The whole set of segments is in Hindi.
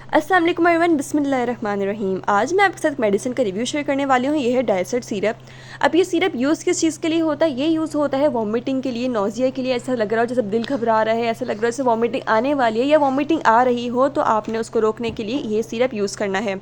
अस्सलाम वालेकुम एवरीवन, बिस्मिल्लाहिर्रहमानिर्रहीम। आज मैं आपके साथ मेडिसिन का रिव्यू शेयर करने वाली हूँ। ये है डायसेट सिरप। अब ये सिरप यूज़ किस चीज़ के लिए होता है? ये यूज़ होता है वॉमिटिंग के लिए, नोज़िया के लिए। ऐसा लग रहा हो जैसे दिल घबरा रहा है, ऐसा लग रहा है जैसे वॉमिटिंग आने वाली है या वॉमिटिंग आ रही हो, तो आपने उसको रोकने के लिए ये सिरप यूज़ करना है।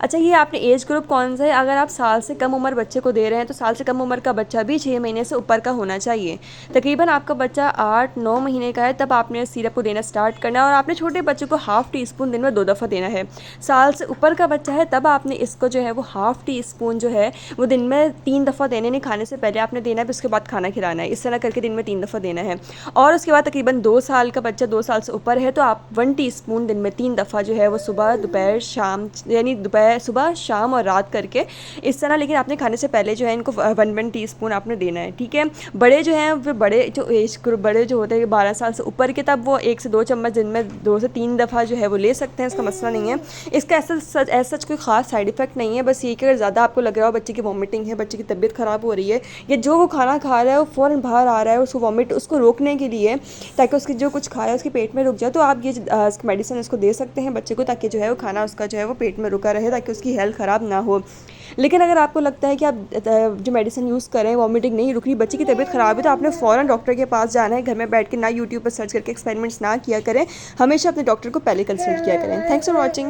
अच्छा, ये आपने एज ग्रुप कौन सा है? अगर आप साल से कम उम्र बच्चे को दे रहे हैं तो साल से कम उम्र का बच्चा भी 6 महीने से ऊपर का होना चाहिए। तकरीबन आपका बच्चा 8-9 महीने का है तब आपने सिरप को देना स्टार्ट करना है, और आपने छोटे बच्चे को हाफ़ टी स्पून दिन में 2 दफ़ा देना है। साल से ऊपर का बच्चा है तब आपने इसको जो है वो हाफ़ टी स्पून जो है वो दिन में 3 दफ़ा देने, नहीं खाने से पहले आपने देना है, फिर उसके बाद खाना खिलाना है। इस तरह करके दिन में 3 दफ़ा देना है। और उसके बाद तकरीबन 2 साल का बच्चा, 2 साल से ऊपर है, तो आप 1 टीस्पून दिन में 3 दफ़ा जो है वो सुबह, दोपहर, शाम, यानी दोपहर, सुबह, शाम और रात करके इस तरह, लेकिन आपने खाने से पहले जो है इनको 1 टीस्पून आपने देना है। ठीक है। बड़े जो हैं वो, बड़े जो एज ग्रुप बड़े जो होते हैं 12 साल से ऊपर के, तब वो 1 से 2 चम्मच दिन में 2 से 3 दफ़ा जो है वो ले सकते हैं। इसका मसला नहीं है। इसका ऐसा सच कोई ख़ास साइड इफ़ेक्ट नहीं है। बस ये कि अगर ज़्यादा आपको लग रहा हो बच्चे की वॉमिटिंग है, बच्चे की तबीयत ख़राब हो रही है, या जो वो खाना खा रहा है वो फ़ौरन बाहर आ रहा है, उसको वॉमिट, उसको रोकने के लिए, ताकि उसकी जो कुछ खाया उसके पेट में रुक जाए, तो आप ये मेडिसिन उसको दे सकते हैं बच्चे को, ताकि जो है वो खाना उसका जो है वो पेट में रुका रहे, ताकि उसकी हेल्थ ख़राब ना हो। लेकिन अगर आपको लगता है कि आप जो मेडिसिन यूज़ करें वॉमिटिंग नहीं रुक रही, बच्चे की तबीयत ख़राब है, तो आपने फ़ौरन डॉक्टर के पास जाना है। घर में बैठ के ना यूट्यूब पर सर्च करके एक्सपेरिमेंट्स ना किया करें। हमेशा अपने डॉक्टर को पहले कंसल्ट किया करें। Thanks for watching.